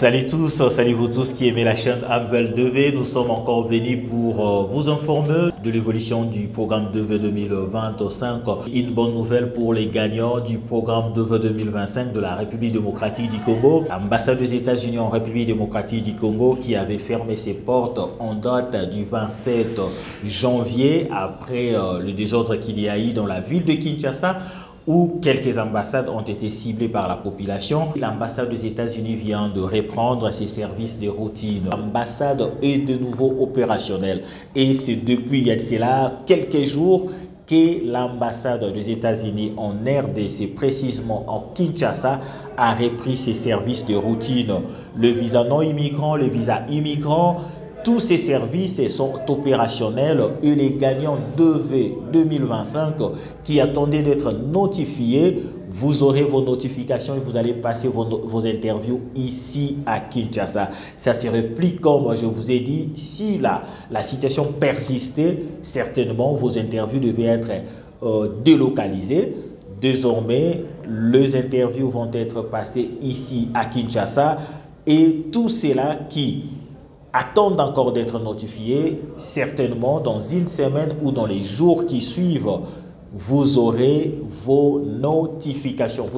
Salut tous, salut vous tous qui aimez la chaîne Amvel 2V. Nous sommes encore venus pour vous informer de l'évolution du programme 2V 2025. Une bonne nouvelle pour les gagnants du programme 2V 2025 de la République démocratique du Congo. L'ambassade des États-Unis en République démocratique du Congo qui avait fermé ses portes en date du 27 janvier après le désordre qu'il y a eu dans la ville de Kinshasa, où quelques ambassades ont été ciblées par la population. L'ambassade des États-Unis vient de reprendre ses services de routine. L'ambassade est de nouveau opérationnelle. Et c'est depuis il y a de cela quelques jours que l'ambassade des États-Unis en RDC, précisément en Kinshasa, a repris ses services de routine. Le visa non immigrant, le visa immigrant, tous ces services sont opérationnels et les gagnants 2V 2025 qui attendaient d'être notifiés, vous aurez vos notifications et vous allez passer vos interviews ici à Kinshasa. Ça se réplique comme je vous ai dit, si la situation persistait, certainement vos interviews devaient être délocalisées. Désormais, les interviews vont être passées ici à Kinshasa et tout cela qui attendent encore d'être notifiés, certainement dans une semaine ou dans les jours qui suivent, vous aurez vos notifications.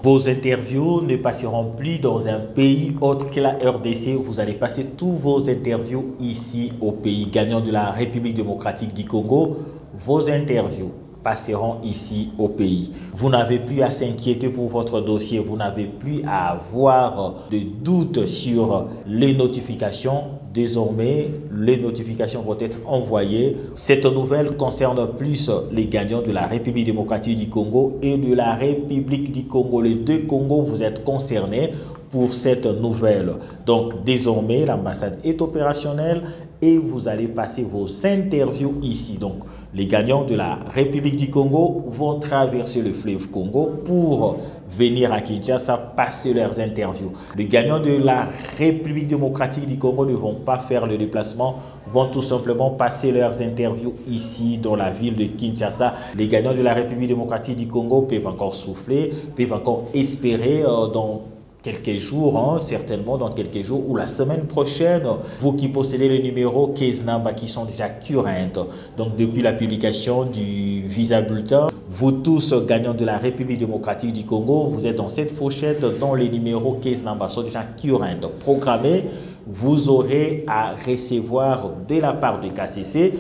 Vos interviews ne passeront plus dans un pays autre que la RDC. Vous allez passer tous vos interviews ici au pays gagnant de la République démocratique du Congo. Vos interviews passeront ici au pays. Vous n'avez plus à s'inquiéter pour votre dossier, vous n'avez plus à avoir de doutes sur les notifications. Désormais, les notifications vont être envoyées. Cette nouvelle concerne plus les gagnants de la République démocratique du Congo et de la République du Congo. Les deux Congos, vous êtes concernés pour cette nouvelle. Donc, désormais, l'ambassade est opérationnelle et vous allez passer vos interviews ici. Donc, les gagnants de la République du Congo vont traverser le fleuve Congo pour venir à Kinshasa passer leurs interviews. Les gagnants de la République démocratique du Congo ne vont pas faire le déplacement, vont tout simplement passer leurs interviews ici dans la ville de Kinshasa. Les gagnants de la République démocratique du Congo peuvent encore souffler, peuvent encore espérer dans quelques jours, certainement dans quelques jours ou la semaine prochaine, vous qui possédez le numéro 15 Namba qui sont déjà currents. Donc depuis la publication du visa bulletin, vous tous gagnants de la République démocratique du Congo, vous êtes dans cette fourchette dont les numéros 15 Namba sont déjà currents, programmés. Vous aurez à recevoir de la part de KCC,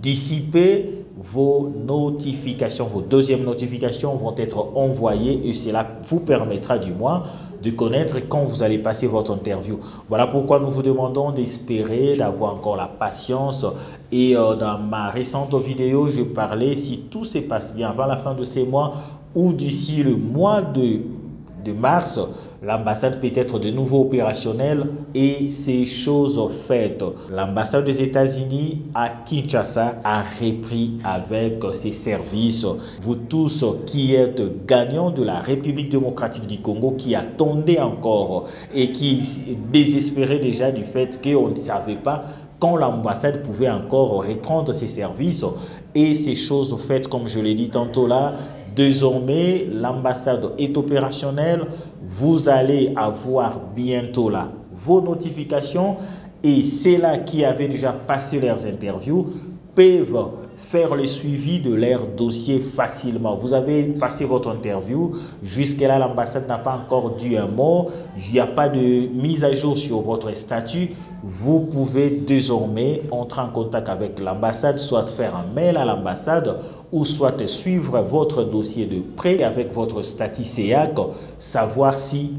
dissiper vos notifications, vos deuxièmes notifications vont être envoyées et cela vous permettra du moins de connaître quand vous allez passer votre interview. Voilà pourquoi nous vous demandons d'espérer, d'avoir encore la patience. Et dans ma récente vidéo, je parlais si tout se passe bien avant la fin de ces mois ou d'ici le mois de mars, l'ambassade peut être de nouveau opérationnelle et ces choses faites. L'ambassade des États-Unis à Kinshasa a repris avec ses services. Vous tous qui êtes gagnants de la République démocratique du Congo, qui attendez encore et qui désespéraient déjà du fait qu'on ne savait pas quand l'ambassade pouvait encore reprendre ses services et ces choses faites, comme je l'ai dit tantôt là. Désormais, l'ambassade est opérationnelle. Vous allez avoir bientôt là vos notifications et ceux-là qui avaient déjà passé leurs interviews peuvent faire le suivi de leur dossier facilement. Vous avez passé votre interview, jusque-là l'ambassade n'a pas encore dit un mot, il n'y a pas de mise à jour sur votre statut. Vous pouvez désormais entrer en contact avec l'ambassade, soit faire un mail à l'ambassade ou soit suivre votre dossier de près avec votre statut CEAC, savoir si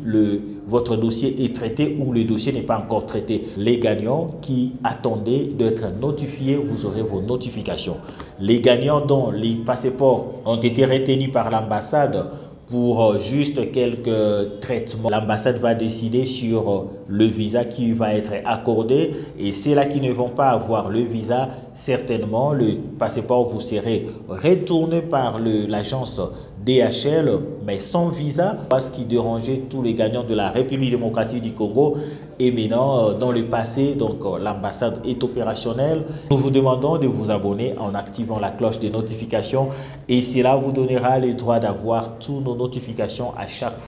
votre dossier est traité ou le dossier n'est pas encore traité. Les gagnants qui attendaient d'être notifiés, vous aurez vos notifications. Les gagnants dont les passeports ont été retenus par l'ambassade pour juste quelques traitements, l'ambassade va décider sur le visa qui va être accordé et ceux-là qui ne vont pas avoir le visa, certainement le passeport vous serez retourné par l'agence DHL, mais sans visa, ce qui dérangeait tous les gagnants de la République démocratique du Congo. Et maintenant, dans le passé, donc l'ambassade est opérationnelle. Nous vous demandons de vous abonner en activant la cloche des notifications et cela vous donnera le droit d'avoir toutes nos notifications à chaque fois.